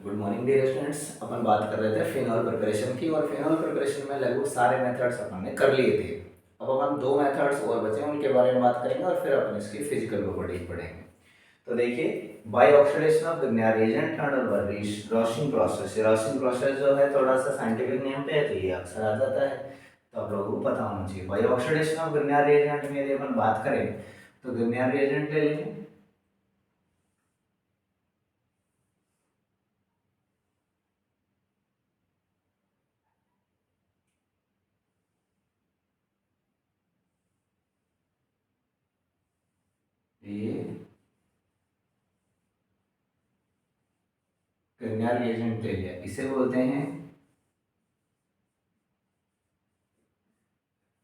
Good morning dear students. अपन बात कर रहे थे फिनॉल प्रिपरेशन की, और फिनॉल प्रिपरेशन में लगभग सारे मेथड्स अपन ने कर लिए थे। अब अपन दो मेथड्स और बचे हैं, उनके बारे में बात करेंगे और फिर अपन इसकी फिजिकल प्रॉपर्टीज पढ़ेंगे। तो देखिए, by oxidation of the reagent under roasting process. Roasting process जो है थोड़ा सा साइंटिफिक नेम पे है, तो ये अक्सर आ जाता है, तो आप लोगों को पता होना चाहिए। By oxidation of the reagent में यदि अपन बात करें तो द रिएजेंट ले लेंगे। ये कन्या रिएजेंट ले लिया, इसे बोलते हैं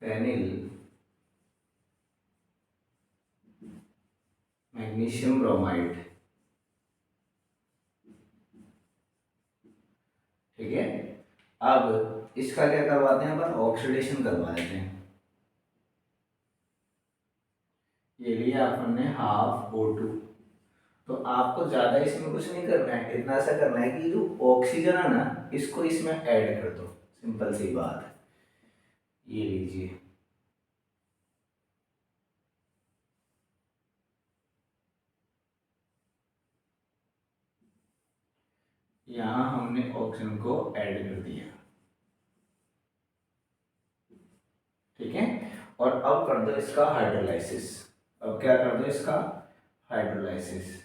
पेनिल मैग्नीशियम ब्रोमाइड। ठीक है, अब इसका क्या करवाते हैं अपन, ऑक्सीडेशन करवा देते हैं। ये लिया अपन ने हाफ O2। तो आपको ज्यादा इसमें कुछ नहीं करना है, इतना सा करना है कि जो ऑक्सीजन है ना, इसको इसमें ऐड कर दो। सिंपल सी बात है, ये लीजिए। यहाँ हमने ऑक्सीजन को ऐड कर दिया। ठीक है, और अब कर दो इसका हाइड्रोलाइसिस। अब क्या कर दो इसका हाइड्रोलाइसिस।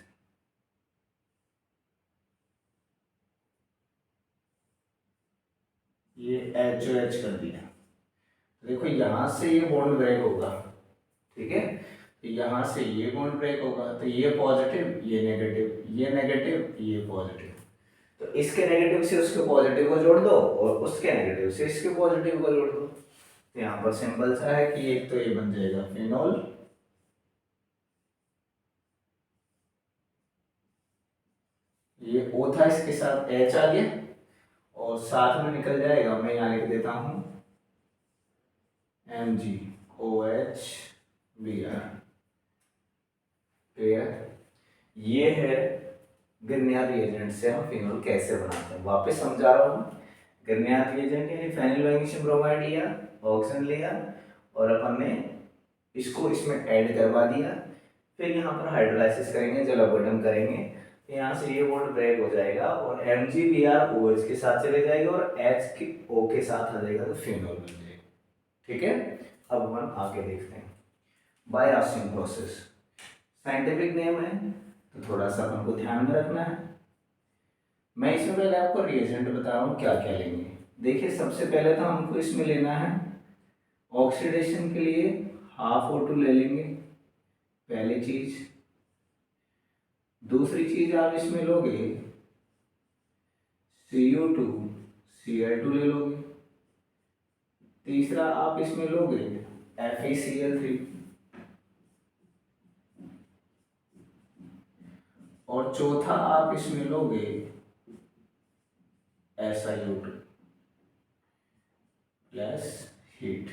ये HOH कर दिया। देखो यहाँ से ये बॉन्ड ब्रेक होगा। ठीक है, तो यहाँ से ये बॉन्ड ब्रेक होगा, तो ये पॉजिटिव, ये नेगेटिव, ये नेगेटिव, ये पॉजिटिव। तो इसके नेगेटिव से उसके पॉजिटिव को जोड़ दो, और उसके नेगेटिव से इसके पॉजिटिव को जोड़ दो। तो यहाँ पर सिंपल सा है कि एक तो ये बन जाएगा फिनॉल, ये O था, इसके साथ H आ गया, और साथ में निकल जाएगा, मैं यहाँ लिख देता हूँ MgOH क्लियर। ये है गर्नियर रिएजेंट से हम फिनॉल कैसे बनाते हैं। वापस समझा रहा हूँ, गर्नियर रिएजेंट यानी फेनिल मैग्नीशियम ब्रोमाइड लिया, ऑक्सीजन लिया, और अपन ने इसको इसमें ऐड करवा दिया। फिर यहाँ पर हाइड्रोलाइसिस करेंगे, जल अपघटन करेंगे, तो यहाँ से ये बॉन्ड ब्रेक हो जाएगा और MgBrOH के साथ चले जाएगा और H के O के साथ आ जाएगा, तो फिनॉल बन जाएगा। ठीक है, अब हम आगे देखते हैं। बाय रॉशिंग प्रोसेस साइंटिफिक नेम है, तो थोड़ा सा अपन को ध्यान में रखना है। मैं इसमें पहले आपको रिएजेंट बता रहा हूँ क्या क्या लेंगे। देखिए, सबसे पहले तो हमको इसमें लेना है ऑक्सीडेशन के लिए हाफ O2 ले लेंगे, पहली चीज। दूसरी चीज आप इसमें लोगे CO2 Cl2 ले लोगे। तीसरा आप इसमें लोगे FeCl3, और चौथा आप इसमें लोगे SiO2 प्लस हीट।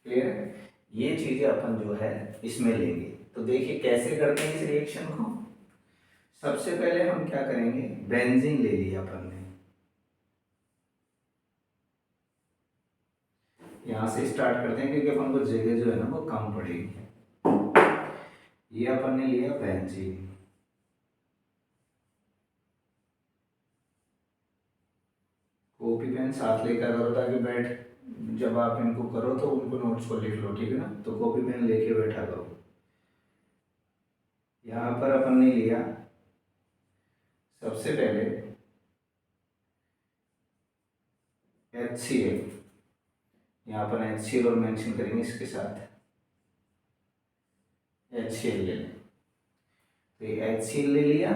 क्लियर, ये चीजें अपन जो है इसमें लेंगे। तो देखिए कैसे करते हैं इस रिएक्शन को। सबसे पहले हम क्या करेंगे, बेंजीन ले लिया अपन ने। यहां से स्टार्ट करते हैं क्योंकि अपन को जगह जो है ना वो कम पड़ेगी। ये अपन ने लिया बेंजीन। कॉपी पेन साथ लेकर करो, ताकि बैठ जब आप इनको करो तो उनको नोट्स को लिख लो। ठीक है ना, तो कॉपी पेन लेके बैठा करो। यहाँ पर अपन ने लिया सबसे पहले HCl। यहाँ पर HCl और मेंशन करेंगे इसके साथ, HCl ले लें। तो ये HCl ले लिया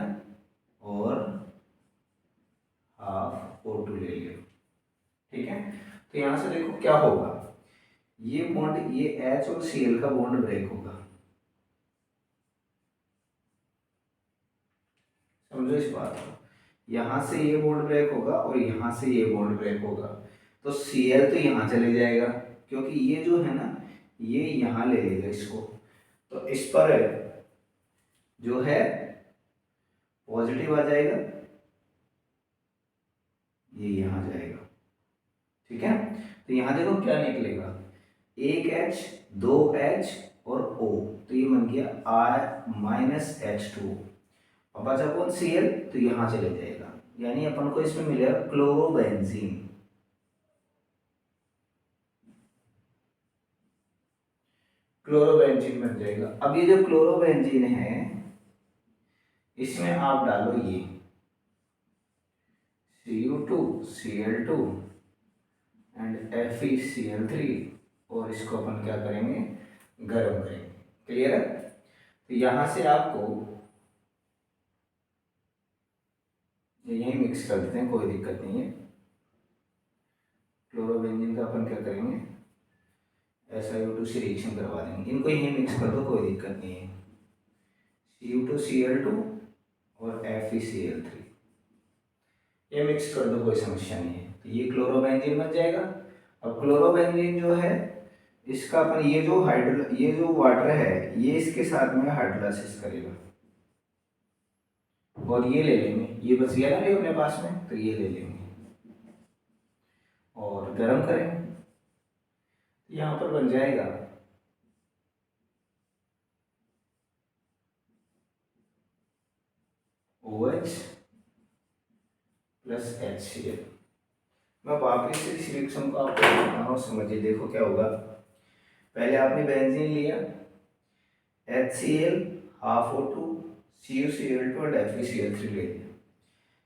और हाफ O2 ले लिया। ठीक है, तो यहाँ से देखो क्या होगा, ये बॉन्ड, ये H और Cl का बॉन्ड ब्रेक होगा। समझो इस बात को, यहाँ से ये बॉन्ड ब्रेक होगा और यहाँ से ये बॉन्ड ब्रेक होगा। तो Cl तो यहाँ चले जाएगा, क्योंकि ये जो है ना ये यहाँ ले लेगा इसको, तो इस पर जो है पॉजिटिव आ जाएगा ये यहाँ जाएगा, ठीक है। तो यहाँ देखो क्या निकलेगा, एक H, दो H और O, तो ये बन गया I-H2। अब बचा कौन, Cl, तो यहाँ चले जाएगा, यानी अपन को इसमें मिलेगा क्लोरोबेंजीन। क्लोरोबेंजीन बन जाएगा। अब ये जो क्लोरोबेंजीन है इसमें आप डालो ये Cu2, Cl2 एंड FeCl3 और इसको अपन क्या करेंगे, गर्म करेंगे। क्लियर है। तो यहां से आपको यही मिक्स कर देते हैं, कोई दिक्कत नहीं है। क्लोरोबेंजीन का अपन क्या करेंगे, SiO2 से रिएक्शन करवा देंगे, इनको यही मिक्स कर दो, कोई दिक्कत नहीं है। Cu2Cl2 और FeCl3 ये मिक्स कर दो, कोई समस्या नहीं है। तो ये क्लोरोबेंजीन बन जाएगा। अब क्लोरोबेंजीन जो है इसका अपन ये जो वाटर है ये इसके साथ में हाइड्रोलाइसिस करेगा और ये ले लेंगे, ये बच गया ना ये अपने पास में, तो ये ले लेंगे और गर्म करेंगे। यहाँ पर बन जाएगा OH प्लस HCl। मैं वापिस से इस रिएक्शन को आपको बता रहा हूँ, समझिए। देखो क्या होगा, पहले आपने बेंजीन लिया, HCl, हाफ O2, CuCl2 और FeCl3 ले लिया,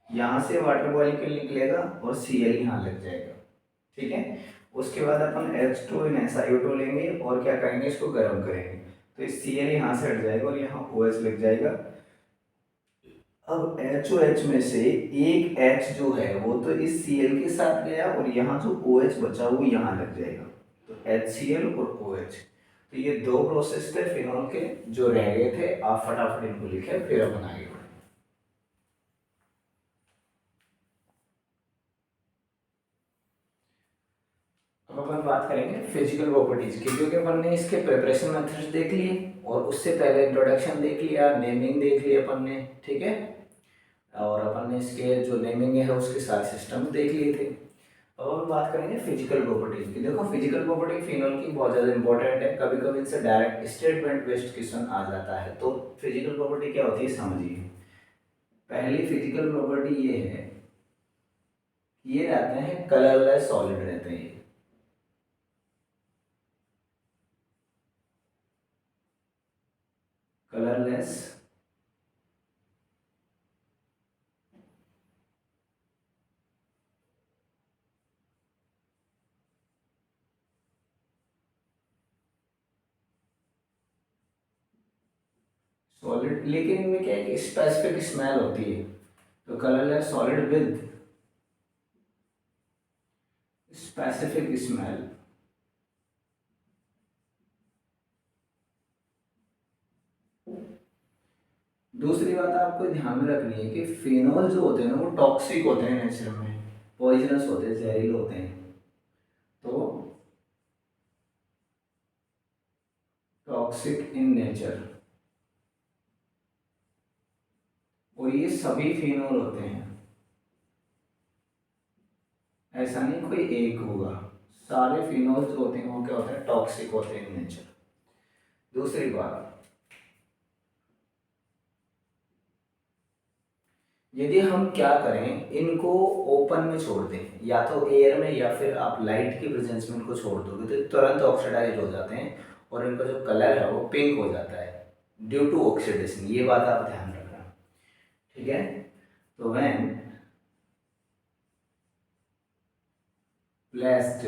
यहाँ से वाटर मॉलिक्यूल निकलेगा और Cl यहाँ लग जाएगा, ठीक है। उसके बाद अपन H2 SiO2 लेंगे और क्या करेंगे, इसको गर्म करेंगे, तो इस Cl यहाँ से हट जाएगा और यहाँ OH लग जाएगा। अब HOH में से एक H जो है वो तो इस Cl के साथ गया और यहाँ जो OH बचा वो यहाँ लग जाएगा, तो HCl और OH। तो ये दो प्रोसेस थे फिनॉल के जो रह गए थे, आप फटाफट इनको लिखे फिर अपन आगे बढ़े। अब अपन बात करेंगे फिजिकल प्रॉपर्टीज की, क्योंकि अपन ने इसके प्रिपरेशन मेथड्स देख लिए और उससे पहले इंट्रोडक्शन देख लिया, नेमिंग देख लिया अपन ने, ठीक है। और अपन ने इसके जो नेमिंग है उसके सारे सिस्टम देख लिए थे। अब हम बात करेंगे फिजिकल प्रॉपर्टीज की। देखो फिजिकल प्रॉपर्टी फिनॉल की बहुत ज़्यादा इंपॉर्टेंट है, कभी कभी इनसे डायरेक्ट स्टेटमेंट बेस्ड क्वेश्चन आ जाता है। तो फिजिकल प्रॉपर्टी क्या होती है समझिए। पहली फिजिकल प्रॉपर्टी ये है, ये रहते हैं कलरलेस सॉलिड रहते हैं, कलरलेस सॉलिड, लेकिन इनमें क्या है कि स्पेसिफिक स्मेल होती है। तो colourless solid with specific smell. दूसरी बात आपको ध्यान में रखनी है कि फिनॉल जो होते हैं ना वो टॉक्सिक होते हैं, नेचर में पॉइजनस होते हैं, जहरीले होते हैं। तो टॉक्सिक इन नेचर, और ये सभी फिनॉल होते हैं, ऐसा नहीं कोई एक होगा, सारे फिनॉल जो होते हैं वो क्या होते हैं, टॉक्सिक होते हैं इन नेचर। दूसरी बात, यदि हम क्या करें, इनको ओपन में छोड़ दें, या तो एयर में या फिर आप लाइट की प्रेजेंस में इनको छोड़ दोगे तो तुरंत ऑक्सीडाइज हो जाते हैं और इनका जो कलर है वो पिंक हो जाता है ड्यू टू ऑक्सीडेशन। ये बात आप ध्यान रखना, ठीक है। तो when placed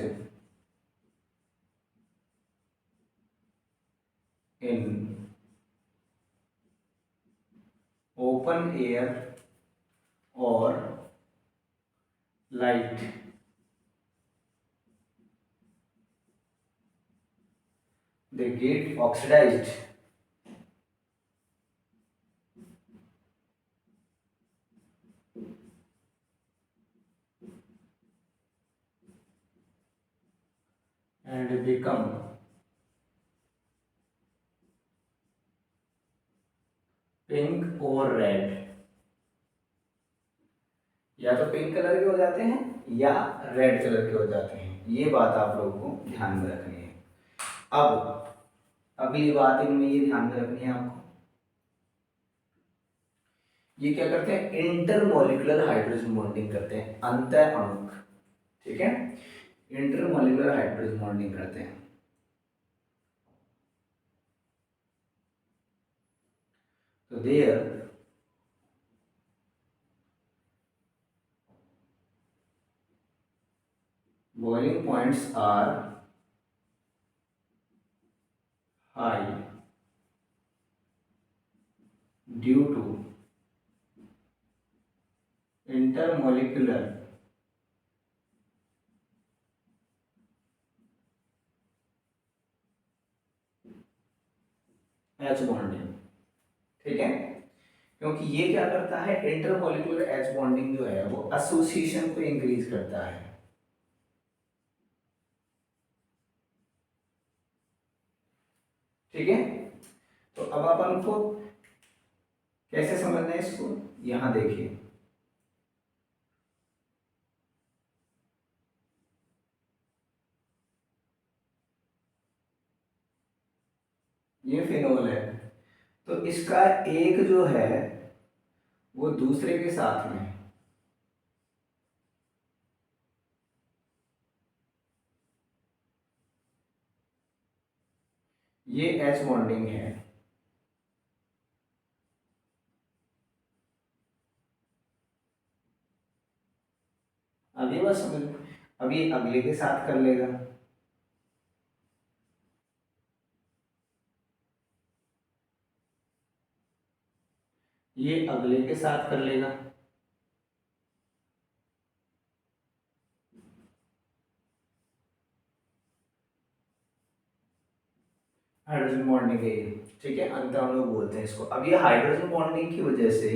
in open air और light, they get oxidized and become pink और रेड, या तो पिंक कलर के हो जाते हैं या रेड कलर के हो जाते हैं। ये बात आप लोगों को ध्यान में रखनी है। अब अगली बात इनमें ये ध्यान में रखनी है आपको, ये क्या करते हैं, इंटरमोलिकुलर हाइड्रोजन बॉन्डिंग करते हैं, अंत अणुक, ठीक है, इंटरमोलिकुलर हाइड्रोजन बॉन्डिंग करते हैं। तो there boiling points are high due to intermolecular H bonding, ठीक है, क्योंकि ये क्या करता है, इंटरमोलिकुलर H बॉन्डिंग जो है वो एसोसिएशन को इंक्रीज करता है, ठीक है। तो अब अपन को कैसे समझना है इसको, यहां देखिए, ये फिनोल है, तो इसका एक जो है वो दूसरे के साथ में, ये H बॉन्डिंग है, अभी बस समझ, अभी अगले के साथ कर लेगा, ये अगले के साथ कर लेगा, हाइड्रोजन बॉन्डिंग है ये, ठीक है, अंतःअणु बोलते हैं इसको। अब ये हाइड्रोजन बॉन्डिंग की वजह से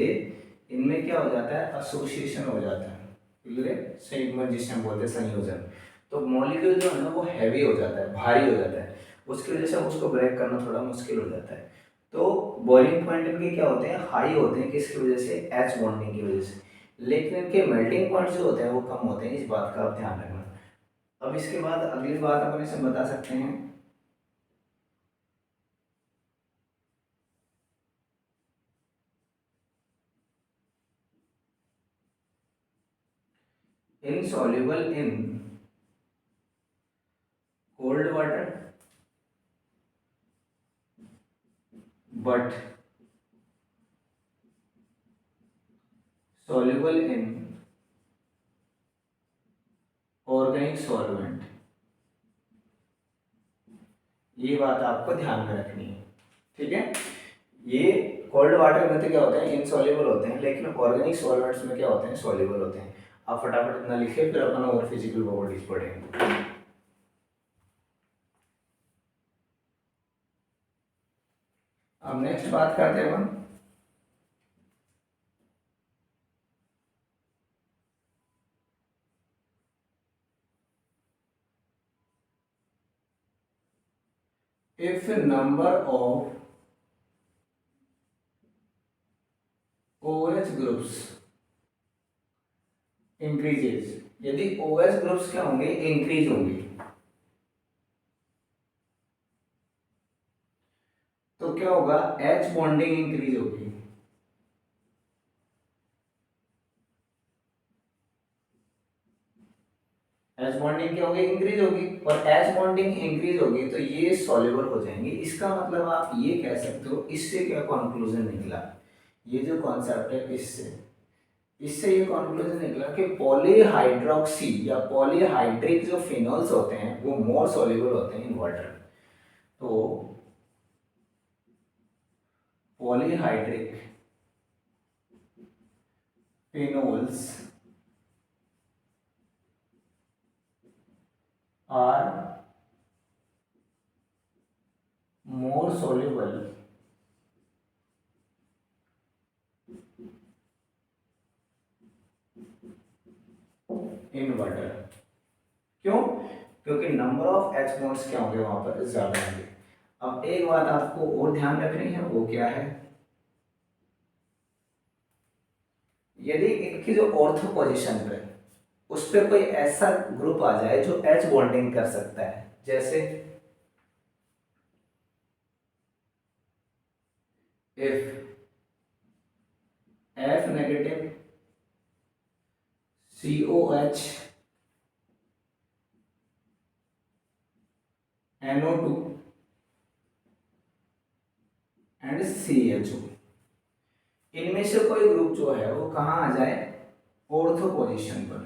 इनमें क्या हो जाता है, एसोसिएशन हो जाता है, संयुग्मन जिसे हम बोलते हैं, संयोजन। तो मॉलिक्यूल जो है ना वो हैवी हो जाता है, भारी हो जाता है, उसकी वजह से उसको ब्रेक करना थोड़ा मुश्किल हो जाता है। तो बॉइलिंग पॉइंट इनके क्या होते हैं, हाई होते हैं, किसकी वजह से, एच बॉन्डिंग की वजह से, लेकिन इनके मेल्टिंग पॉइंट जो होते हैं वो कम होते हैं, इस बात का आप ध्यान रखना। अब इसके बाद अगली बात अपन इसे बता सकते हैं, insoluble in cold water but soluble in organic solvent, ये बात आपको ध्यान में रखनी है, ठीक है। ये कोल्ड वाटर में तो क्या होते हैं, इनसॉल्युबल होते हैं, लेकिन ऑर्गेनिक सॉल्वेंट्स में क्या होते हैं, सॉल्युबल होते हैं। आप फटाफट इतना लिखे, फिर अपन और फिजिकल प्रॉपर्टीज पढ़ेंगे। अब नेक्स्ट बात करते हैं अपन, if number of OH groups increases, यदि OH ग्रुप्स क्या होंगे, इंक्रीज होंगे, तो क्या होगा, H बॉन्डिंग इंक्रीज होगी, H बॉन्डिंग क्या होगी, इंक्रीज होगी, और H बॉन्डिंग इंक्रीज होगी तो ये सॉल्युबल हो जाएंगे। इसका मतलब आप ये कह सकते हो, इससे क्या कंक्लूजन निकला, ये जो कॉन्सेप्ट है, इससे इससे ये कंक्लूजन निकला कि पॉलीहाइड्रोक्सी या पॉलीहाइड्रिक जो फिनोल्स होते हैं वो मोर सॉल्युबल होते हैं इन वाटर। तो polyhydric phenols are more soluble in water. क्यों, क्योंकि नंबर ऑफ H बॉन्ड्स क्या होंगे वहां पर, ज्यादा होंगे। अब एक बात आपको और ध्यान रखनी है, वो क्या है, यदि इनकी जो ऑर्थो पोजीशन पे उस पे कोई ऐसा ग्रुप आ जाए जो H बॉन्डिंग कर सकता है, जैसे if F negative COH NO2 and CHO, इनमें से कोई ग्रुप जो है वो कहाँ आ जाए, ऑर्थो पोजीशन पर।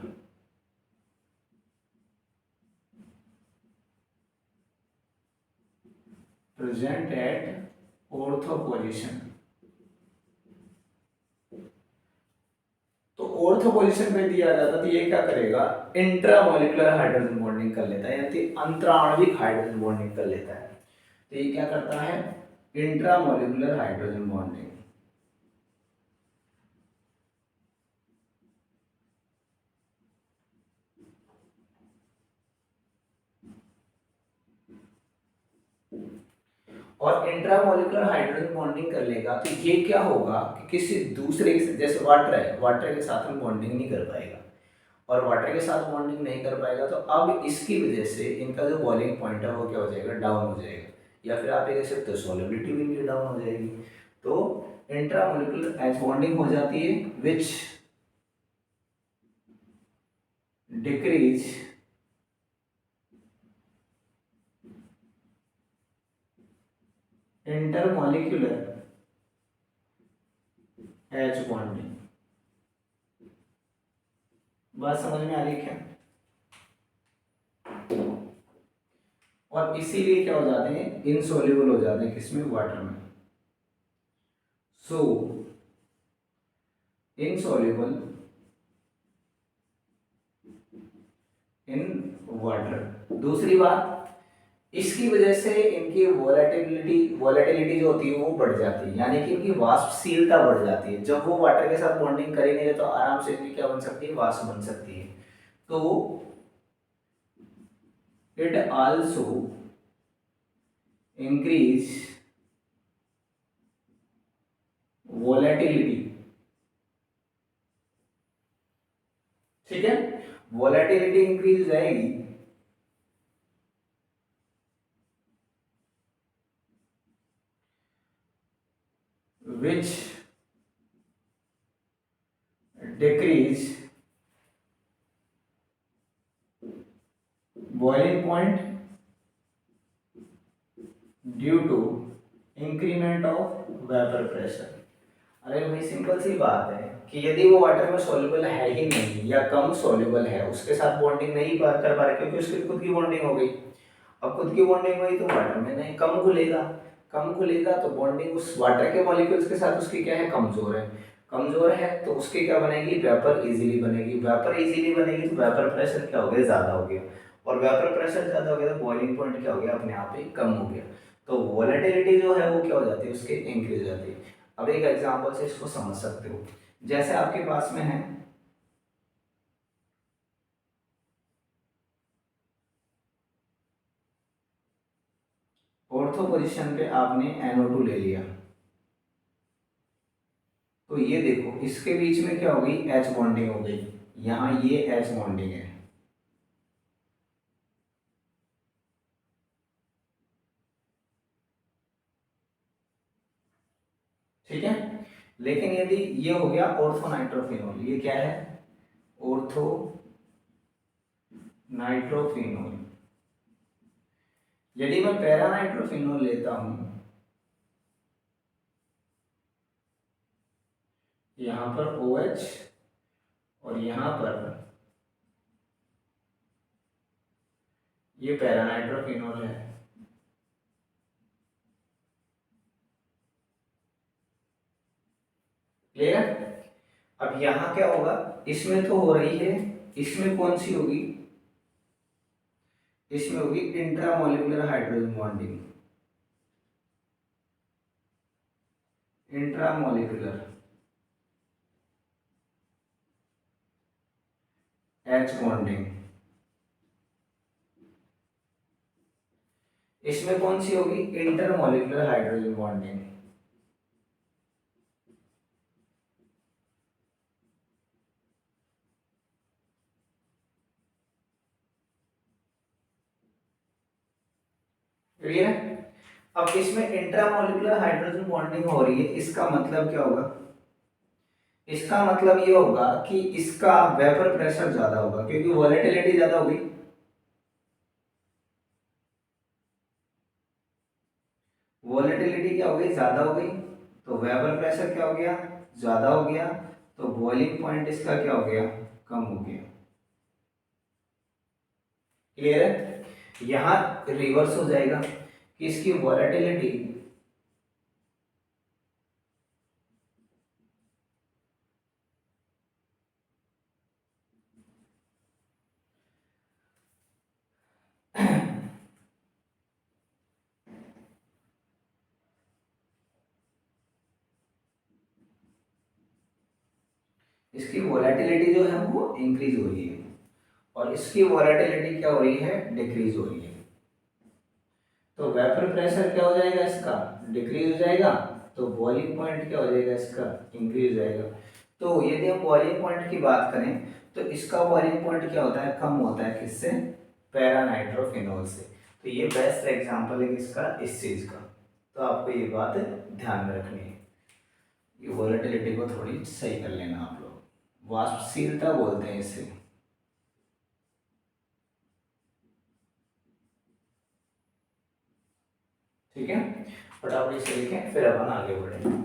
Present at ortho position. तो ऑर्थो पोजीशन पे दिया जाता तो ये क्या करेगा, इंट्रामोलिकुलर हाइड्रोजन बॉन्डिंग कर लेता है, यानी अंतराणविक हाइड्रोजन बॉन्डिंग कर लेता है। तो ये क्या करता है, इंट्रामोलिकुलर हाइड्रोजन बॉन्डिंग। और इंट्रामोलिकुलर हाइड्रोजन बॉन्डिंग कर लेगा तो ये क्या होगा कि किसी दूसरे के, जैसे वाटर है, वाटर के साथ में बॉन्डिंग नहीं कर पाएगा, और वाटर के साथ बॉन्डिंग नहीं कर पाएगा तो अब इसकी वजह से इनका जो बॉइलिंग पॉइंट है वो क्या हो जाएगा, डाउन हो जाएगा, या फिर आप ये कह सकते हो सॉलिबिलिटी भी इनकी डाउन हो जाएगी। तो इंट्रामोलिकुलर एच बॉन्डिंग हो जाती है विच डिक्रीज इंटरमोलिकुलर एच बॉन्डिंग। बात समझ में आ रही है क्या? और इसीलिए क्या हो जाते हैं, इनसॉल्युबल हो जाते हैं, किसमें, वाटर में। सो इनसॉल्युबल इन वाटर। दूसरी बात, इसकी वजह से इनकी वोलेटिलिटी जो होती है वो बढ़ जाती है, यानी कि इनकी वाष्पशीलता बढ़ जाती है। जब वो वाटर के साथ बॉन्डिंग कर ही नहीं रहे तो आराम से इनकी क्या बन सकती है, वाष्प बन सकती है। तो इट आल्सो इंक्रीज वोलेटिलिटी। ठीक है, वोलेटिलिटी इंक्रीज हो जाएगी, which decrease boiling point due to increment of vapor pressure। अरे भाई सिंपल सी बात है कि यदि वो वाटर में सॉल्युबल है ही नहीं या कम सॉल्युबल है, उसके साथ बॉन्डिंग नहीं कर पा रहा क्योंकि उसकी खुद की बॉन्डिंग हो गई। अब खुद की बॉन्डिंग हुई तो वाटर में नहीं, कम घुलेगा, कम घुलेगा तो बॉन्डिंग उस वाटर के मॉलिक्यूल्स के साथ उसकी क्या है, कमजोर है। कमजोर है तो उसकी क्या बनेगी, वेपर इजीली बनेगी। वेपर इजीली बनेगी तो वेपर प्रेशर क्या हो गया, ज्यादा हो गया, और वेपर प्रेशर ज्यादा हो गया तो बॉइलिंग पॉइंट क्या हो गया, अपने आप ही कम हो गया। तो वोलेटिलिटी जो है वो क्या हो जाती है, उसकी इंक्रीज हो जाती है। अब एक एग्जांपल से इसको समझ सकते हो, जैसे आपके पास में है ऑर्थो पोजीशन पे आपने NO2 ले लिया, तो ये देखो इसके बीच में क्या हो गई, H बॉन्डिंग हो गई, यहाँ ये H बॉन्डिंग है। ठीक है, लेकिन यदि ये हो गया ऑर्थो नाइट्रोफिनोल, ये क्या है, ऑर्थो नाइट्रोफिनोल। यदि मैं पैरा नाइट्रोफिनोल लेता हूं, यहां पर OH और यहां पर ये पैरा नाइट्रोफिनोल है। क्लियर? अब यहां क्या होगा, इसमें तो हो रही है, इसमें कौन सी होगी, इसमें होगी intramolecular hydrogen bonding, intramolecular H bonding. इसमें कौन सी होगी, इंटरमोलिकुलर हाइड्रोजन बॉन्डिंग। क्लियर है? अब इसमें इंट्रामोलिकुलर हाइड्रोजन बॉन्डिंग हो रही है, इसका मतलब क्या होगा? इसका मतलब ये होगा कि इसका वेपर प्रेशर ज्यादा होगा, क्योंकि वोलेटिलिटी ज्यादा होगी। वोलेटिलिटी क्या हो गई? ज्यादा हो गई। तो वेपर प्रेशर क्या हो गया? ज्यादा हो गया। तो बॉइलिंग पॉइंट इसका क्या हो गया? कम हो गया। क्लियर है? यहां रिवर्स हो जाएगा कि इसकी वोलेटिलिटी इसकी वोलेटिलिटी जो है वो इंक्रीज हो रही है, और इसकी वोलेटिलिटी क्या हो रही है? डिक्रीज हो रही है। तो वेपर प्रेशर क्या हो जाएगा? इसका डिक्रीज हो जाएगा। तो बॉइलिंग पॉइंट क्या हो जाएगा? इसका इंक्रीज हो जाएगा। तो यदि हम बॉइलिंग पॉइंट की बात करें तो इसका बॉइलिंग पॉइंट क्या होता है? कम होता है। किससे? पैरानाइट्रोफिनॉल से। तो ये बेस्ट एग्जांपल है किसका? इस चीज का। तो आपको ये बात ध्यान में रखनी है। ये वोलेटिलिटी को थोड़ी सही कर लेना आप लोग, वाष्पशीलता बोलते हैं इसे। ठीक है, फटाफट इसे लिखें फिर अपन आगे बढ़ेंगे।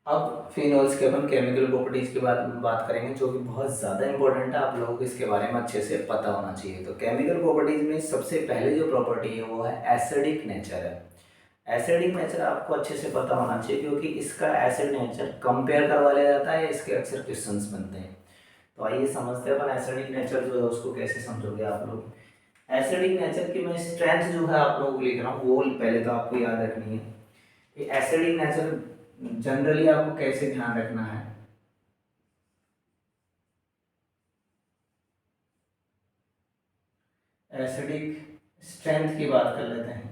अब फिनोल्स के अपन केमिकल प्रॉपर्टीज के बात करेंगे, जो कि बहुत ज़्यादा इंपॉर्टेंट है, आप लोगों को इसके बारे में अच्छे से पता होना चाहिए। तो केमिकल प्रॉपर्टीज में सबसे पहले जो प्रॉपर्टी है वो है एसिडिक नेचर है। एसिडिक नेचर आपको अच्छे से पता होना चाहिए, क्योंकि इसका एसिड नेचर कंपेयर करवा लिया जाता है, इसके अक्सर क्वेश्चंस बनते हैं। तो आइए समझते हैं अपन एसिडिक नेचर जो है उसको कैसे समझोगे आप लोग। एसिडिक नेचर की मैं स्ट्रेंथ जो है आप लोगों को लिख रहा हूँ, वो पहले तो आपको याद रखनी है कि एसिडिक नेचर जनरली आपको कैसे ध्यान रखना है। एसिडिक स्ट्रेंथ की बात कर लेते हैं।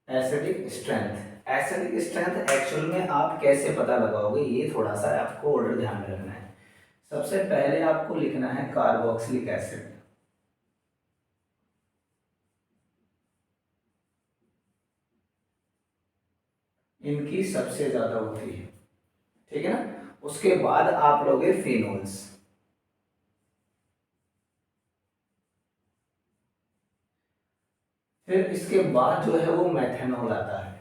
एसिडिक स्ट्रेंथ एक्चुअल में आप कैसे पता लगाओगे, ये थोड़ा सा आपको ऑर्डर ध्यान में रखना है। सबसे पहले आपको लिखना है कार्बोक्सिलिक एसिड। इनकी सबसे ज्यादा होती है, ठीक है ना। उसके बाद आप लोगे फिनोल्स। फिर इसके बाद जो है वो मेथेनॉल आता है।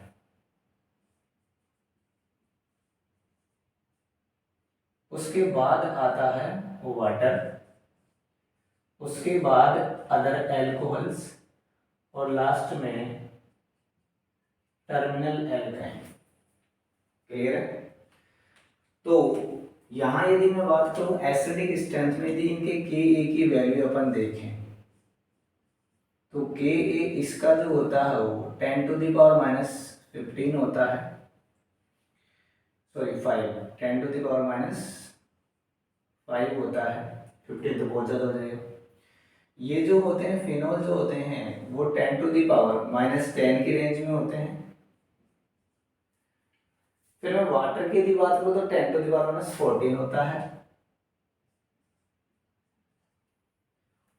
उसके बाद आता है वाटर। उसके बाद अदर एल्कोहल्स, और लास्ट में टर्मिनल एल्काइन। क्लियर है? तो यहां यदि मैं बात करूं एसिडिक स्ट्रेंथ में, यदि इनके के ए की वैल्यू अपन देखें तो के ए इसका जो होता है वो 10⁻⁻15 होता है। सॉरी 5, 10⁻⁵ होता है। 15 तो बहुत ज्यादा हो जाएगा। ये जो होते हैं फिनोल जो होते हैं वो 10⁻⁻10 की रेंज में होते हैं। फिर मैं वाटर की यदि बात करूं तो 10⁻14 होता है।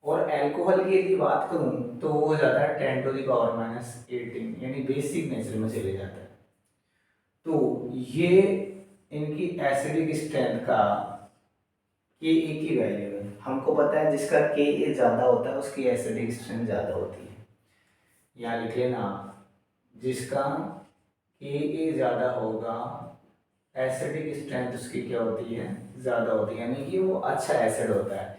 और अल्कोहल की यदि बात करूं तो वो हो जाता है 10⁻18, यानी बेसिक नेचर में चले जाता है। तो ये इनकी एसिडिक स्ट्रेंथ का के ए की वैल्यू है। हमको पता है जिसका के ए ज्यादा होता है उसकी एसिडिक स्ट्रेंथ ज्यादा होती है। यहाँ लिख लेना, जिसका के ए ज्यादा होगा एसिडिक स्ट्रेंथ उसकी क्या होती है? ज्यादा होती है, यानी कि वो अच्छा एसिड होता है।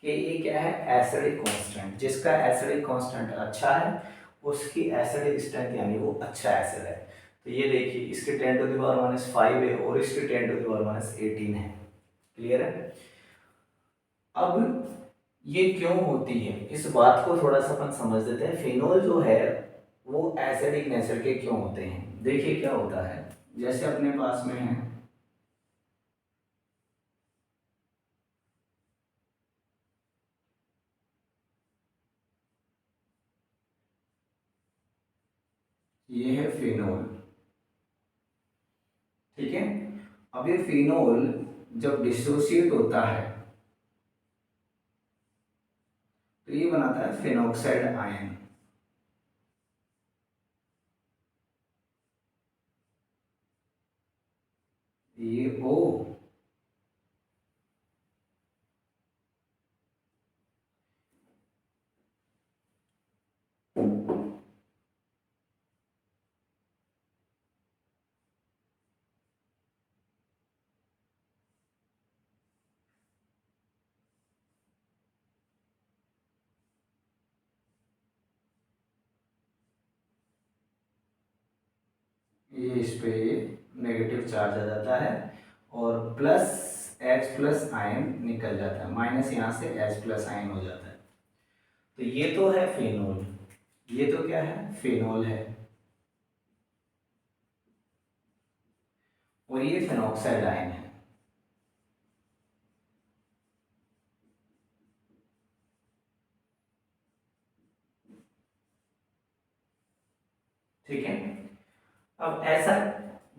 कि ये क्या है? Acidic constant. जिसका एसिडिक कांस्टेंट अच्छा है उसकी एसिडिक स्ट्रेंथ यानी वो अच्छा एसिड है। तो ये देखिए इसके 10⁻⁵ है और इसके 10⁻18 है। क्लियर है? अब ये क्यों होती है इस बात को थोड़ा सा अपन समझ लेते हैं। फिनोल जो है वो एसिडिक नेचर के क्यों होते हैं। देखिए क्या होता है, जैसे अपने पास में है ये है फिनोल। ठीक है, अब ये फिनोल जब डिसोसिएट होता है तो ये बनाता है फिनोक्साइड आयन। ये ओ ये इस पे नेगेटिव चार्ज आ जाता है और प्लस H प्लस आयन निकल जाता है, माइनस यहाँ से H प्लस आयन हो जाता है। तो ये तो है फिनोल, ये तो क्या है, फिनोल है, और ये फिनोक्साइड आयन है। ठीक है, अब ऐसा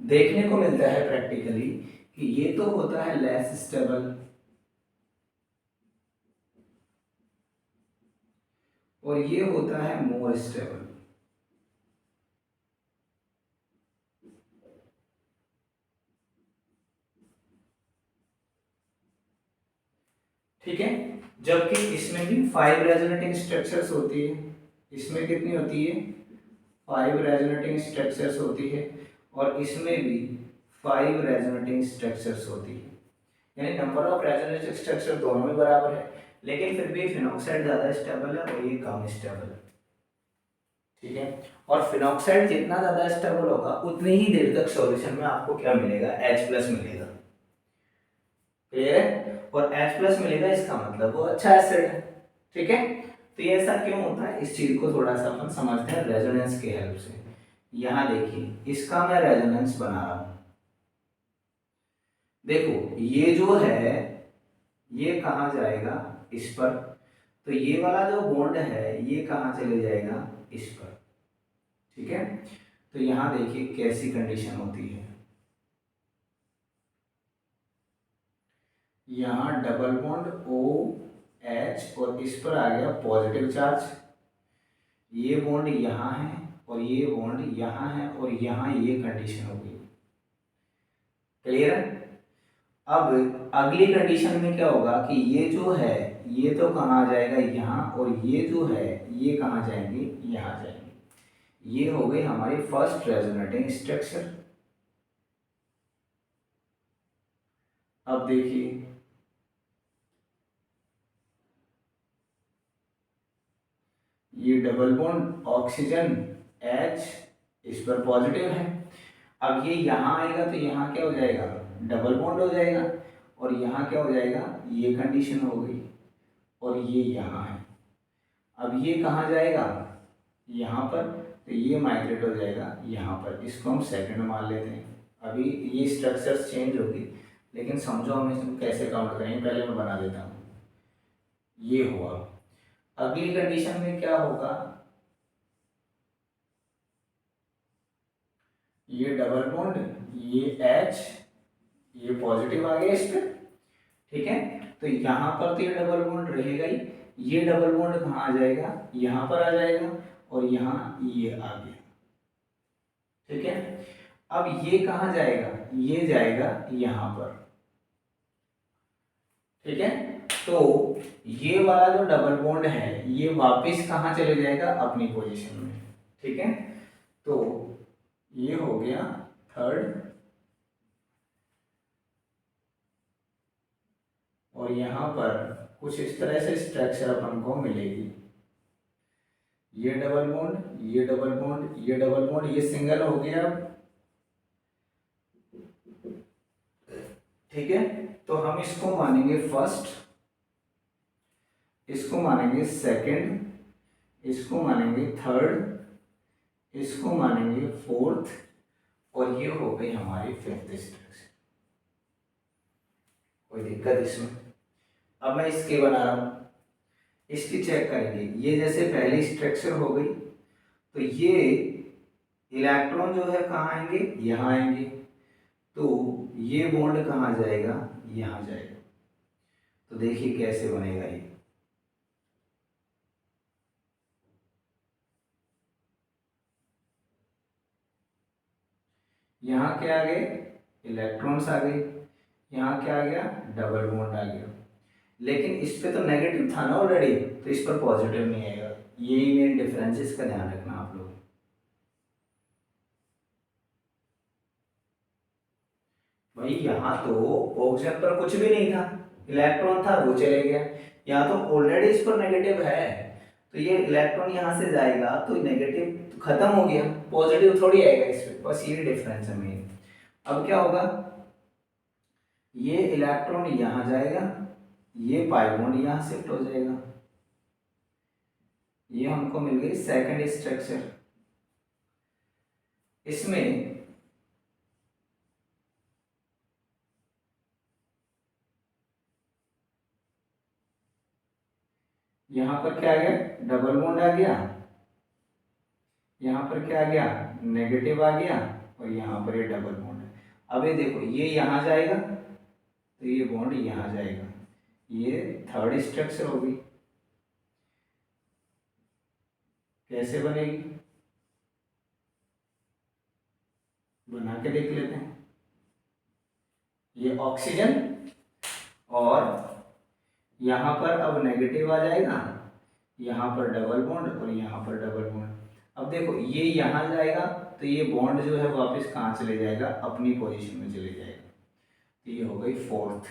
देखने को मिलता है प्रैक्टिकली कि ये तो होता है लेस स्टेबल और ये होता है मोर स्टेबल। ठीक है, जबकि इसमें भी 5 रेजोनेटिंग स्ट्रक्चर्स होती है। इसमें कितनी होती है, 5 रेजोनेटिंग स्ट्रक्चर्स होती है, और इसमें भी 5 रेजोनेटिंग स्ट्रक्चर्स होती है, यानी नंबर ऑफ रेजोनेटिंग स्ट्रक्चर दोनों में बराबर है, लेकिन फिर भी फिनोक्साइड ज़्यादा स्टेबल है और ये कम स्टेबल है। ठीक है, और फिनोक्साइड जितना ज़्यादा स्टेबल होगा उतनी ही देर तक सॉल्यूशन में आपको क्या मिलेगा, H प्लस मिलेगा। क्लियर है, और H प्लस मिलेगा इसका मतलब वो अच्छा एसिड है। ठीक है, तो ये ऐसा क्यों होता है, इस चीज को थोड़ा सा अपन समझते हैं रेजोनेंस की हेल्प से। यहाँ देखिए, इसका मैं रेजोनेंस बना रहा हूं। देखो ये जो है ये कहाँ जाएगा, इस पर, तो ये वाला जो बॉन्ड है ये कहाँ चले जाएगा, इस पर। ठीक है, तो यहाँ देखिए कैसी कंडीशन होती है, यहाँ डबल बॉन्ड OH और इस पर आ गया पॉजिटिव चार्ज, ये बॉन्ड यहाँ है और ये बॉन्ड यहाँ है और यहाँ ये कंडीशन हो गई। क्लियर है, अब अगली कंडीशन में क्या होगा कि ये जो है ये तो कहाँ आ जाएगा, यहाँ, और ये जो है ये कहाँ जाएंगे, यहाँ जाएंगे। ये हो गई हमारी फर्स्ट रेजोनेटिंग स्ट्रक्चर। अब देखिए ये डबल बॉन्ड ऑक्सीजन H इस पर पॉजिटिव है, अब ये यहाँ आएगा तो यहाँ क्या हो जाएगा, डबल बॉन्ड हो जाएगा, और यहाँ क्या हो जाएगा, ये कंडीशन हो गई, और ये यहाँ है। अब ये कहाँ जाएगा, यहाँ पर, तो ये माइग्रेट हो जाएगा यहाँ पर, इसको हम सेकंड मान लेते हैं। अभी ये स्ट्रक्चर्स चेंज होगी, लेकिन समझो हम इसको कैसे काउंट करेंगे, पहले मैं बना देता हूँ। ये हुआ, अगली कंडीशन में क्या होगा, ये डबल बॉन्ड, ये H, ये पॉजिटिव आ गया इस पर। ठीक है, तो यहाँ पर तो ये डबल बॉन्ड रहेगा ही, ये डबल बॉन्ड कहाँ आ जाएगा, यहाँ पर आ जाएगा, और यहाँ ये आ गया। ठीक है, अब ये कहाँ जाएगा, ये जाएगा यहाँ पर। ठीक है, तो ये वाला जो डबल बॉन्ड है ये वापस कहाँ चले जाएगा, अपनी पोजीशन में। ठीक है, तो ये हो गया थर्ड, और यहाँ पर कुछ इस तरह से स्ट्रक्चर अपन को मिलेगी, ये डबल बॉन्ड, ये डबल बॉन्ड, ये डबल बॉन्ड, ये सिंगल हो गया। ठीक है, तो हम इसको मानेंगे फर्स्ट, इसको मानेंगे सेकंड, इसको मानेंगे थर्ड, इसको मानेंगे फोर्थ, और ये हो गई हमारी फिफ्थ स्ट्रक्चर। कोई दिक्कत इसमें, अब मैं इसके बना रहा हूं, इसकी चेक करेंगे। ये जैसे पहली स्ट्रक्चर हो गई, तो ये इलेक्ट्रॉन जो है कहाँ आएंगे, यहाँ आएंगे, तो ये बॉन्ड कहाँ जाएगा, यहाँ जाएगा। तो देखिए कैसे बनेगा ये, यहाँ क्या आ गए, इलेक्ट्रॉन्स आ गए, यहाँ क्या आ गया, डबल बॉन्ड आ गया। लेकिन इस पे तो नेगेटिव था ना ऑलरेडी, तो इस पर पॉजिटिव नहीं आएगा। यही मेन डिफरेंस, इसका ध्यान रखना आप लोग। भाई यहाँ तो ऑक्सीजन पर कुछ भी नहीं था, इलेक्ट्रॉन था वो चले गया। यहाँ तो ऑलरेडी इस पर नेगेटिव है, तो ये इलेक्ट्रॉन यहाँ से जाएगा तो नेगेटिव खत्म हो गया, पॉजिटिव थोड़ी आएगा इस पे। बस ये डिफरेंस है मेन। अब क्या होगा, ये इलेक्ट्रॉन यहाँ जाएगा, ये पाई बॉन्ड यहाँ शिफ्ट हो जाएगा। ये हमको मिल गई सेकंड स्ट्रक्चर। इसमें यहाँ पर क्या आ गया, डबल बॉन्ड आ गया, यहाँ पर क्या आ गया, नेगेटिव आ गया, और यहाँ पर ये डबल बॉन्ड है। अब ये देखो, ये यहाँ जाएगा तो ये बॉन्ड यहाँ जाएगा, ये थर्ड स्ट्रक्चर होगी। कैसे बनेगी, बना के देख लेते हैं। ये ऑक्सीजन, और यहाँ पर अब नेगेटिव आ जाएगा, यहाँ पर डबल बॉन्ड और यहाँ पर डबल बॉन्ड। अब देखो ये यहाँ जाएगा तो ये बॉन्ड जो है वापस कहाँ चले जाएगा, अपनी पोजीशन में चले जाएगा। तो ये हो गई फोर्थ।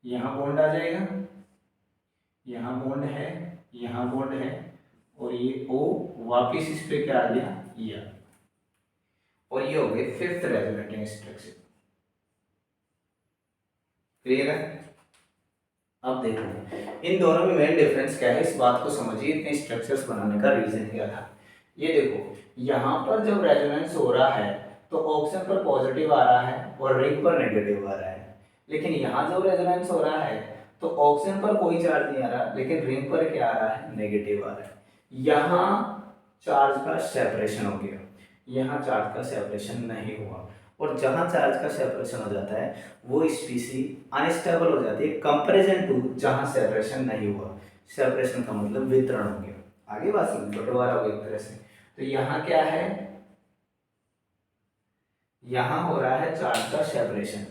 यहाँ बॉन्ड आ जाएगा, यहाँ बॉन्ड है, यहाँ बॉन्ड है, और ये O वापिस इस पे क्या आ गया, ये। और ये हो गए फिफ्थ रेजोनेटिंग स्ट्रक्चर। क्लियर है। अब देखो इन दोनों में मेन डिफरेंस क्या है, इस बात को समझिए, इतने स्ट्रक्चर्स बनाने का रीजन क्या था। ये देखो यहाँ पर जब रेजोनेंस हो रहा है तो ऑक्सीजन पर पॉजिटिव आ रहा है और रिंग पर नेगेटिव आ रहा है। लेकिन यहाँ जब रेजोनेंस हो रहा है तो ऑक्सीजन पर कोई चार्ज नहीं आ रहा, लेकिन रिंग पर क्या आ रहा है, नेगेटिव आ रहा है। यहाँ चार्ज का सेपरेशन हो गया, यहाँ चार्ज का सेपरेशन नहीं हुआ। और जहाँ चार्ज का सेपरेशन हो जाता है वो स्पीसी अनस्टेबल हो जाती है, कंपैरिजन टू जहाँ सेपरेशन नहीं हुआ। सेपरेशन का मतलब वितरण हो गया। आगे बात समझ, बंटवारा हो गया एक तरह से। तो यहाँ क्या है, यहाँ हो रहा है चार्ज का सेपरेशन।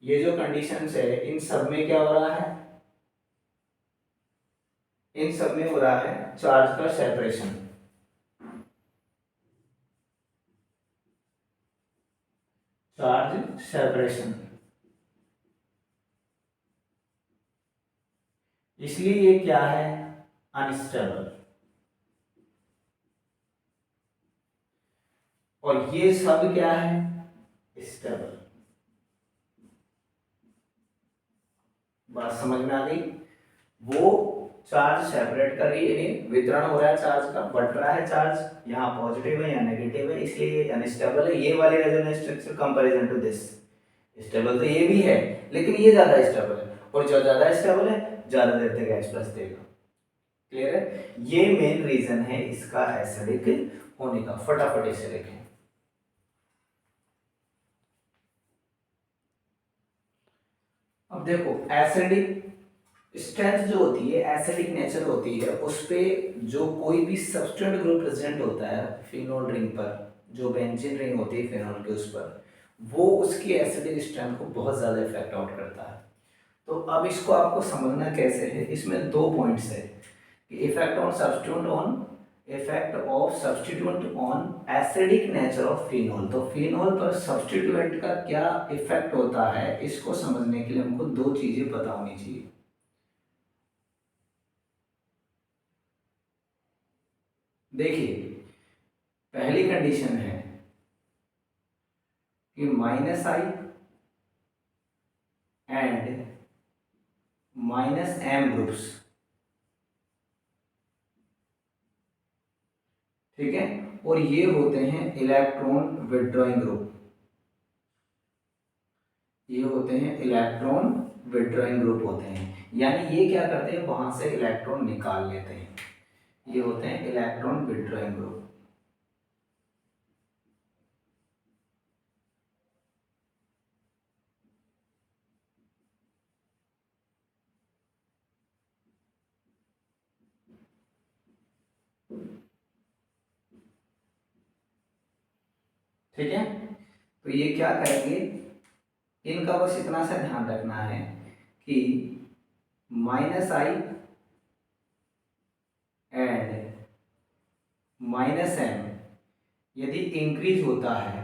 ये जो कंडीशंस है इन सब में क्या हो रहा है, इन सब में हो रहा है चार्ज का सेपरेशन। चार्ज सेपरेशन, इसलिए ये क्या है, अनस्टेबल। और ये सब क्या है, स्टेबल। बात समझ में आ गई। वो चार्ज सेपरेट कर रही है, वितरण हो रहा है चार्ज का, बढ़ रहा है चार्ज, यहाँ पॉजिटिव है या नेगेटिव है, इसलिए ये अनस्टेबल है। ये वाले resonance structure comparison to this stable तो ये भी है, लेकिन ये ज्यादा स्टेबल है, और जो ज्यादा स्टेबल है ज्यादा देर तक H प्लस देगा। क्लियर है। ये मेन रीजन है इसका एसिडिक होने का। फटाफट इसे देखें। अब देखो एसिडिक स्ट्रेंथ जो होती है, एसिडिक नेचर होती है, उस पे जो कोई भी सब्सटेंट ग्रुप प्रेजेंट होता है फिनोल रिंग पर, जो बेंजीन रिंग होती है फिनोल के उस पर, वो उसकी एसिडिक स्ट्रेंथ को बहुत ज़्यादा इफेक्ट आउट करता है। तो अब इसको आपको समझना कैसे है, इसमें दो पॉइंट्स है कि effect on substituent on, effect of substituent on acidic nature of phenol. तो फिनोल पर सब्सटीट्यूएंट का क्या इफेक्ट होता है, इसको समझने के लिए हमको दो चीजें पता होनी चाहिए। देखिए पहली कंडीशन है कि minus I and minus M groups, ठीक है, और ये होते हैं इलेक्ट्रॉन विड्रॉइंग ग्रुप। ये होते हैं इलेक्ट्रॉन विड्रॉइंग ग्रुप होते हैं, यानी ये क्या करते हैं, वहां से इलेक्ट्रॉन निकाल लेते हैं, ये होते हैं इलेक्ट्रॉन विड्रॉइंग ग्रुप। ठीक है, तो ये क्या करेंगे, इनका बस इतना सा ध्यान रखना है कि -I एंड -M यदि इंक्रीज होता है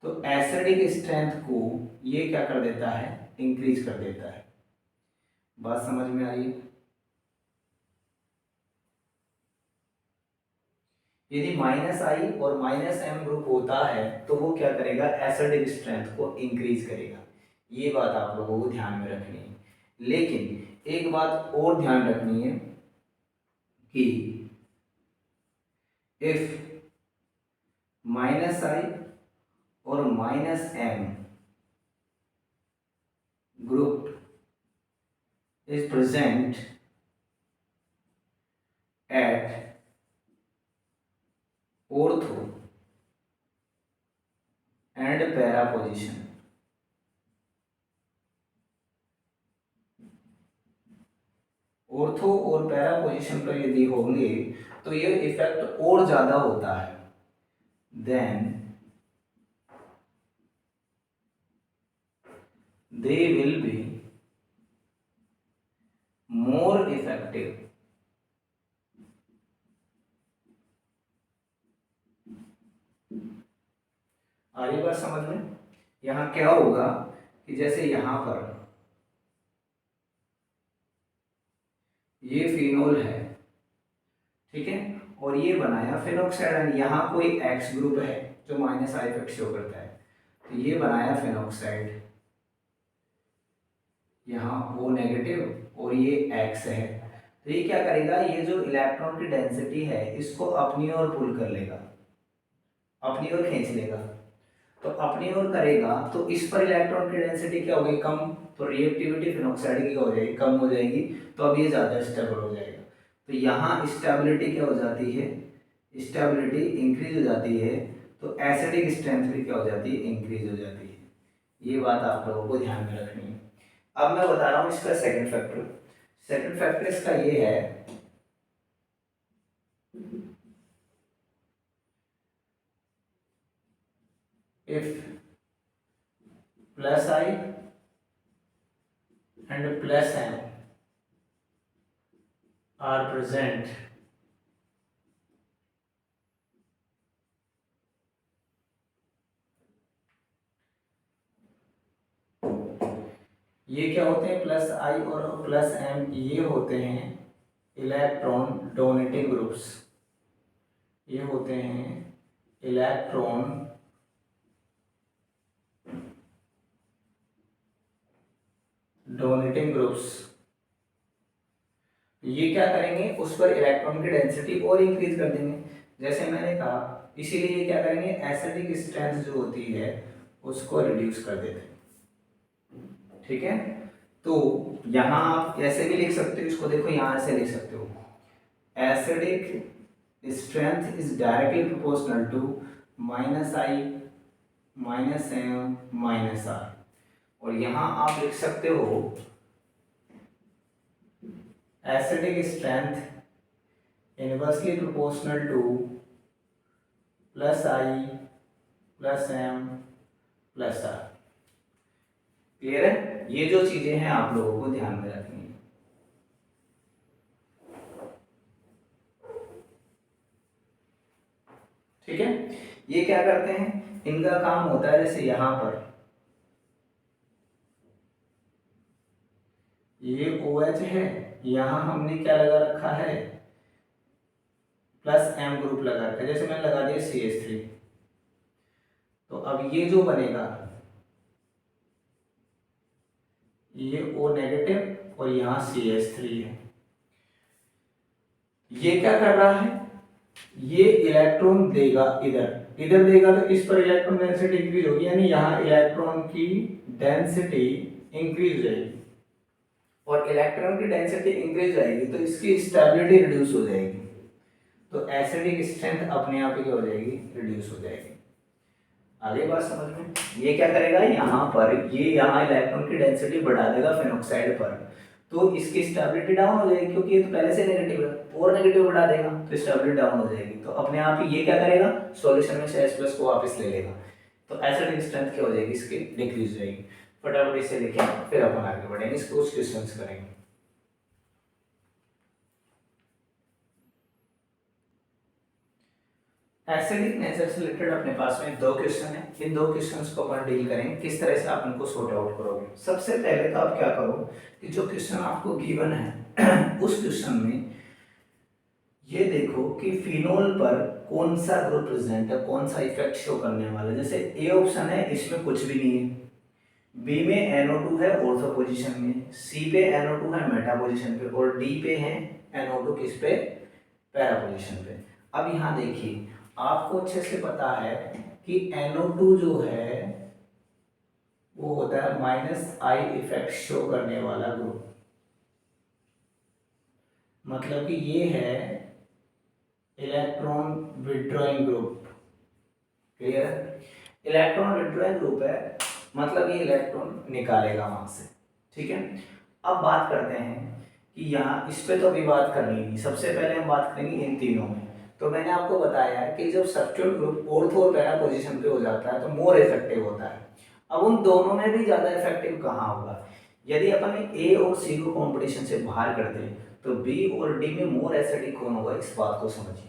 तो एसिडिक स्ट्रेंथ को ये क्या कर देता है, इंक्रीज कर देता है। बात समझ में आई? यदि -I और -M ग्रुप होता है तो वो क्या करेगा, एसिडिक स्ट्रेंथ को इंक्रीज करेगा। ये बात आप लोगों को ध्यान में रखनी है। लेकिन एक बात और ध्यान रखनी है कि इफ -I और -M group is present at ortho and para position, ortho और पैरा पोजीशन पर यदि होंगे तो ये इफेक्ट और ज्यादा होता है, then they will be more effective आ रही बात समझ में? यहां क्या होगा कि जैसे यहां पर ये फिनोल है, ठीक है, और ये बनाया फिनोक्साइड एंड यहाँ कोई एक्स ग्रुप है जो -I इफेक्ट शो करता है, तो ये बनाया फिनोक्साइड, यहाँ O नेगेटिव और ये X है, तो ये क्या करेगा, ये जो इलेक्ट्रॉन की डेंसिटी है इसको अपनी ओर पुल कर लेगा, अपनी ओर खींच लेगा। तो अपनी ओर करेगा तो इस पर इलेक्ट्रॉन की डेंसिटी क्या होगी, कम, तो रिएक्टिविटी फिनोक्साइड की क्या हो जाएगी, कम हो जाएगी, तो अब ये ज़्यादा स्टेबल हो जाएगा। तो यहाँ स्टेबिलिटी क्या हो जाती है, स्टेबिलिटी इंक्रीज हो जाती है, तो एसिडिक स्ट्रेंथ भी क्या हो जाती है, इंक्रीज हो जाती है। ये बात आप लोगों को ध्यान में रखनी है। अब मैं बता रहा हूँ इसका सेकंड फैक्टर। सेकंड फैक्टर इसका ये है, if +I and +M are present ये क्या होते हैं, +I और +M ये होते हैं इलेक्ट्रॉन डोनेटिंग ग्रुप्स, ये होते हैं इलेक्ट्रॉन डोनेटिंग ग्रुप्स। ये क्या करेंगे, उस पर इलेक्ट्रॉन की डेंसिटी और इंक्रीज कर देंगे, जैसे मैंने कहा, इसीलिए ये क्या करेंगे, एसिडिक स्ट्रेंथ जो होती है उसको रिड्यूस कर देते हैं। ठीक है, तो यहां आप ऐसे भी लिख सकते हो इसको, देखो यहां से लिख सकते हो, acidic strength is directly proportional to -I -M -R, और यहां आप लिख सकते हो acidic strength inversely proportional to +I +M +R। Clear है? ये जो चीजें हैं आप लोगों को ध्यान में रखनी है। ठीक है, ये क्या करते हैं, इनका काम होता है, जैसे यहां पर ये OH है, यहां हमने क्या लगा रखा है, +M ग्रुप लगा रखा है, जैसे मैंने लगा दिया CH3, तो अब ये जो बनेगा ये O नेगेटिव और यहाँ CH3 है, ये क्या कर रहा है, ये इलेक्ट्रॉन देगा इधर, इधर देगा तो इस पर इलेक्ट्रॉन डेंसिटी इंक्रीज होगी, यानी यहाँ इलेक्ट्रॉन की डेंसिटी इंक्रीज रहेगी, और इलेक्ट्रॉन की डेंसिटी इंक्रीज जाएगी तो इसकी स्टेबिलिटी रिड्यूस हो जाएगी, तो एसिडिक स्ट्रेंथ अपने आप ही क्या हो जाएगी, रिड्यूस हो जाएगी। आगे बात समझ में, ये क्या करेगा यहाँ पर, ये यहाँ इलेक्ट्रॉन की डेंसिटी बढ़ा देगा फेनोक्साइड पर, तो इसकी स्टेबिलिटी डाउन हो जाएगी क्योंकि ये तो पहले से नेगेटिव है, और नेगेटिव बढ़ा देगा तो स्टेबिलिटी डाउन हो जाएगी, तो अपने आप ही ये क्या करेगा, सॉल्यूशन में से H+ को वापस ले लेगा, तो एसिडिक स्ट्रेंथ क्या हो जाएगी, इसकी डिक्रीज हो जाएगी। फटाफट इसे लिखें, फिर अपन आगे बढ़ेंगे, इसको कुछ क्वेश्चंस करेंगे। एसिडिक नेचर से रिलेटेड अपने पास में 2 क्वेश्चन है, इन 2 क्वेश्चंस को अपन डील करेंगे, किस तरह से आप इनको सॉर्ट आउट करोगे। सबसे पहले तो आप क्या करो कि जो क्वेश्चन आपको गिवन है उस क्वेश्चन में ये देखो कि फिनोल पर कौन सा ग्रुप प्रेजेंट है, कौन सा इफेक्ट शो करने वाला है। जैसे ए ऑप्शन है, इसमें कुछ भी नहीं है, बी में NO2 है ऑर्थो पोजीशन में, सी पे NO2 है मेटा पोजीशन पे, और डी पे है NO2 किस पे, पैरा पोजीशन पे। अब यहाँ देखिए, आपको अच्छे से पता है कि NO2 जो है वो होता है -I इफेक्ट शो करने वाला ग्रुप, मतलब कि ये है इलेक्ट्रॉन विड्रॉइंग ग्रुप। क्लियर है, इलेक्ट्रॉन विड्रॉइंग ग्रुप है, मतलब ये इलेक्ट्रॉन निकालेगा वहां से। ठीक है, अब बात करते हैं कि यहाँ इस पे तो अभी बात करनी नहीं, सबसे पहले हम बात करेंगे इन तीनों में। तो मैंने आपको बताया है कि जब सब्स्टिट्यूट ग्रुप ऑर्थो और पैरा पोजीशन पे हो जाता है तो मोर इफेक्टिव होता है। अब उन दोनों में भी ज्यादा इफेक्टिव कहाँ होगा, यदि अपन ए और सी को कॉम्पिटिशन से बाहर कर दें तो बी और डी में मोर एसिडिक कौन होगा, इस बात को समझिए।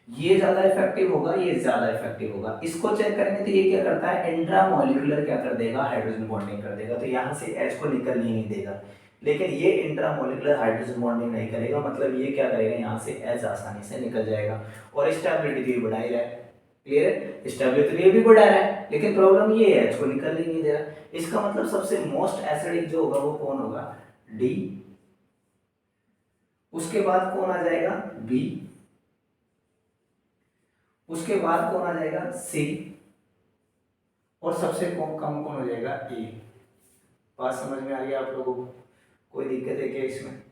ये ज्यादा इफेक्टिव होगा, ये ज्यादा इफेक्टिव होगा। इसको चेक करेंगे तो ये क्या करता है, इंट्रामोलिकुलर क्या कर देगा, हाइड्रोजन बॉन्डिंग कर देगा, तो यहाँ से H को निकलने ही नहीं देगा। लेकिन ये इंट्रामोलिकुलर हाइड्रोजन बॉन्डिंग नहीं करेगा, मतलब ये क्या करेगा, यहाँ से H आसानी से निकल जाएगा और स्टेबिलिटी भी बढ़ा ही रहा है। क्लियर है, स्टेबिलिटी ये भी बढ़ा रहा है, लेकिन प्रॉब्लम ये है H को निकल ही नहीं दे रहा। इसका मतलब सबसे मोस्ट एसिडिक जो होगा वो कौन होगा, डी, उसके बाद कौन आ जाएगा, बी, उसके बाद कौन आ जाएगा, सी, और सबसे कम कौन हो जाएगा, ए। बात समझ में आ गया आप लोगों को, कोई दिक्कत है क्या इसमें।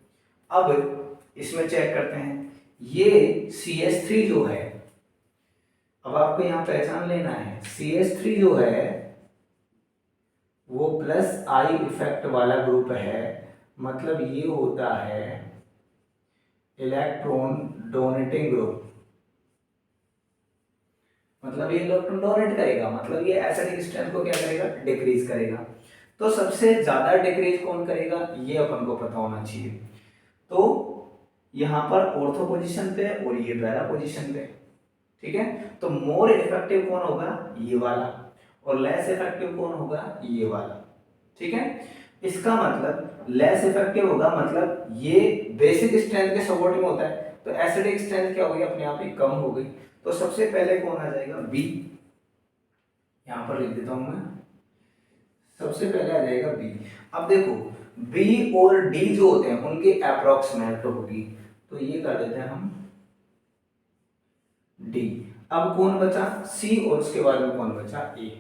अब इसमें चेक करते हैं, ये CH3 जो है, अब आपको यहां पहचान लेना है, CH3 जो है वो +I इफेक्ट वाला ग्रुप है, मतलब ये होता है इलेक्ट्रॉन डोनेटिंग ग्रुप, मतलब ये इलेक्ट्रॉन डोनेट करेगा, मतलब ये एसिडिक स्ट्रेंथ को क्या करेगा, डिक्रीज करेगा। तो सबसे ज्यादा डिक्रीज कौन करेगा, ये अपन को पता होना चाहिए। तो यहाँ पर ऑर्थो पोजीशन पे और ये पैरा पोजीशन पे, ठीक है। तो मोर इफेक्टिव कौन होगा, ये वाला, और लेस इफेक्टिव कौन होगा, ये वाला। ठीक है, इसका मतलब लेस इफेक्टिव होगा, मतलब ये बेसिक स्ट्रेंथ के सपोर्ट में होता है, तो एसिडिक स्ट्रेंथ क्या होगी, अपने आप ही कम हो गई। तो सबसे पहले कौन आ जाएगा, बी, यहां पर लिख देता हूं मैं, सबसे पहले आ जाएगा बी। अब देखो बी और डी जो होते हैं उनकी अप्रोक्सीमेट होगी, तो ये कर देते हैं हम डी। अब कौन बचा, सी, और उसके बाद में कौन बचा, ए।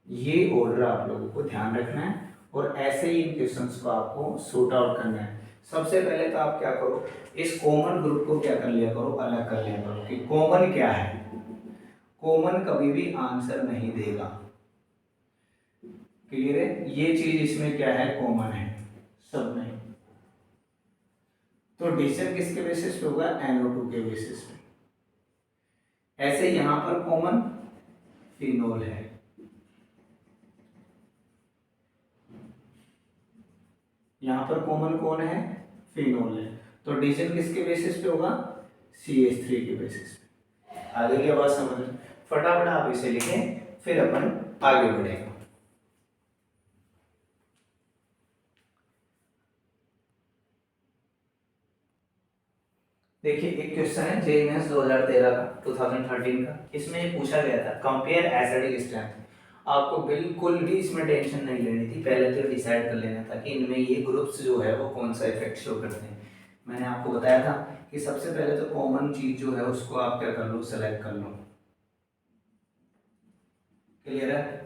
ये ऑर्डर आप लोगों को ध्यान रखना है और ऐसे ही इन क्वेश्चंस को आपको सॉर्ट आउट करना है। सबसे पहले तो आप क्या करो, इस कॉमन ग्रुप को क्या कर लिया करो, अलग कर लिया करो कि कॉमन क्या है। कॉमन कभी भी आंसर नहीं देगा, क्लियर है, ये चीज इसमें क्या है, कॉमन है सब में। तो डिसीजन किसके बेसिस पे होगा, NO2 के बेसिस पे। ऐसे यहां पर कॉमन फिनोल है, यहां पर कॉमन कौन है, फिनोल है, तो डिसीजन किसके बेसिस पे होगा, CH3 के बेसिस पे। आगे की बात समझ, फटाफट आप इसे लिखें, फिर अपन आगे बढ़ेंगे। देखिए एक क्वेश्चन है JEE मेंस 2013 का, 2013 का, इसमें पूछा गया था कंपेयर एसिडिक स्ट्रेंथ। आपको बिल्कुल भी इसमें टेंशन नहीं लेनी थी, पहले तो डिसाइड कर लेना था कि इनमें ये ग्रुप्स जो है वो कौन सा इफेक्ट शो करते हैं। मैंने आपको बताया था कि सबसे पहले तो कॉमन चीज जो है उसको आप क्या कर लो, सेलेक्ट कर लो। क्लियर है,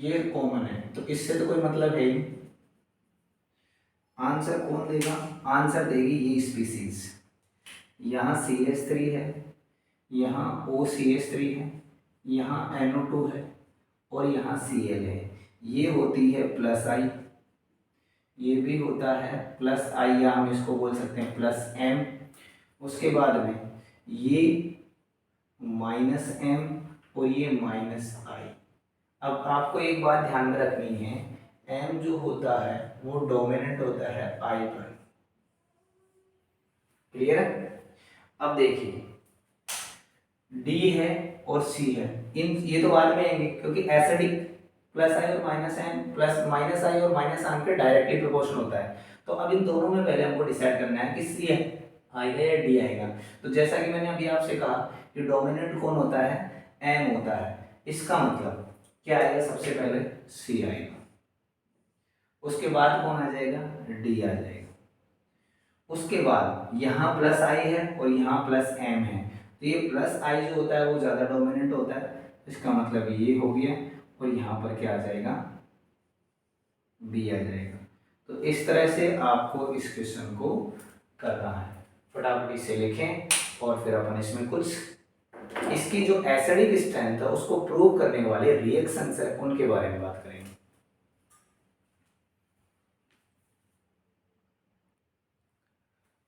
ये कॉमन है, तो इससे तो कोई मतलब है ही। आंसर कौन देगा? आंसर देगी ये स्पीसीज। यहाँ CH3 है, यहाँ OCH3 है, यहाँ NO2 है और यहाँ Cl है। ये होती है प्लस आई, ये भी होता है प्लस आई, या हम इसको बोल सकते हैं प्लस M। उसके बाद में ये माइनस M और ये माइनस आई। अब आपको एक बात ध्यान में रखनी है, M जो होता है वो डोमिनेंट होता है I पर। क्लियर है? अब देखिए D है और C है, इन ये तो बाद में आएंगे क्योंकि एसिडिक प्लस आई और माइनस एम प्लस माइनस आई और माइनस एम के डायरेक्टली प्रोपोर्शनल होता है। तो अब इन दोनों में पहले हमको डिसाइड करना है कि सी आएगा या डी आएगा। तो जैसा कि मैंने अभी आपसे कहा कि डोमिनेंट कौन होता है? एम होता है। इसका मतलब क्या आएगा? सबसे पहले सी आएगा, उसके बाद कौन आ जाएगा? डी आ जाएगा। उसके बाद यहाँ प्लस आई है और यहाँ प्लस एम है, तो ये प्लस आई जो होता है वो ज़्यादा डोमिनेंट होता है, इसका मतलब ये हो गया। और यहाँ पर क्या आ जाएगा? बी आ जाएगा। तो इस तरह से आपको इस क्वेश्चन को करना है। फटाफट इसे लिखें और फिर अपन इसमें कुछ इसकी जो एसिडिक स्ट्रेंथ है उसको प्रूव करने वाले रिएक्शंस है उनके बारे में बात करेंगे।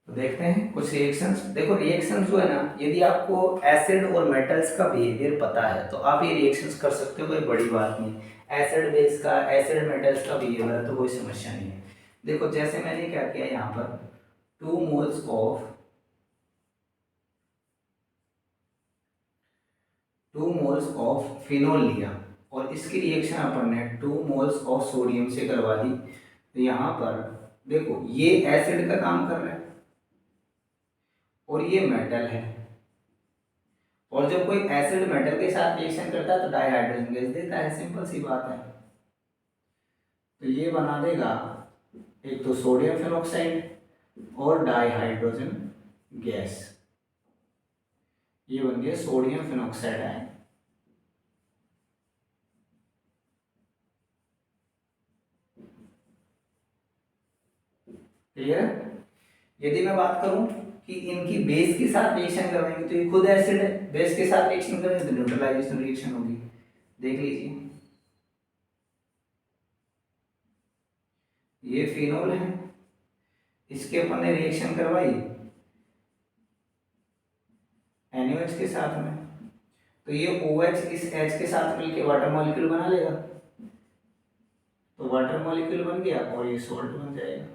तो देखते हैं कुछ रिएक्शंस। देखो रिएक्शंस जो है ना, यदि आपको एसिड और मेटल्स का बिहेवियर पता है तो आप ये रिएक्शंस कर सकते हो, कोई बड़ी बात नहीं। एसिड बेस का, एसिड मेटल्स का बिहेवियर है तो कोई समस्या नहीं है। देखो जैसे मैंने क्या किया यहाँ पर 2 मोल्स ऑफ फिनोल लिया और इसकी रिएक्शन अपन ने 2 मोल्स ऑफ सोडियम से करवा दी। तो यहाँ पर देखो ये एसिड का काम कर रहा है और ये मेटल है, और जब कोई एसिड मेटल के साथ रिएक्शन करता है तो डाइहाइड्रोजन गैस देता है, सिंपल सी बात है। तो ये बना देगा एक तो सोडियम फिनॉक्साइड और डाइहाइड्रोजन गैस, ये बन गया सोडियम फिनॉक्साइड है। क्लियर? यदि मैं बात करूं कि इनकी बेस के साथ रिएक्शन करवाएंगे तो ये खुद एसिड है, बेस के साथ रिएक्शन करेंगे तो न्यूट्रलाइजेशन रिएक्शन होगी। देख लीजिए ये फिनोल है, इसके अपन ने रिएक्शन करवाई NaOH के साथ में, तो ये OH इस H के साथ मिलकर वाटर मॉलिक्यूल बना लेगा, तो वाटर मॉलिक्यूल बन गया और ये सॉल्ट बन जाएगा,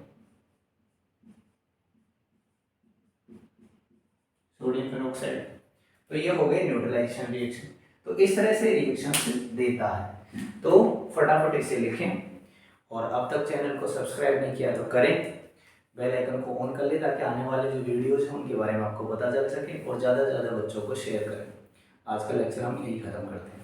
सोडियम फिनॉक्साइड। तो ये हो गए न्यूट्रलाइजेशन रिएक्शन। तो इस तरह से रिएक्शन देता है। तो फटाफट इसे लिखें और अब तक चैनल को सब्सक्राइब नहीं किया तो करें, बेल आइकन को ऑन कर ले ताकि आने वाले जो वीडियोस हैं उनके बारे में आपको पता चल सके और ज़्यादा से ज़्यादा बच्चों को शेयर करें। आज का लेक्चर हम यही ख़त्म करते हैं।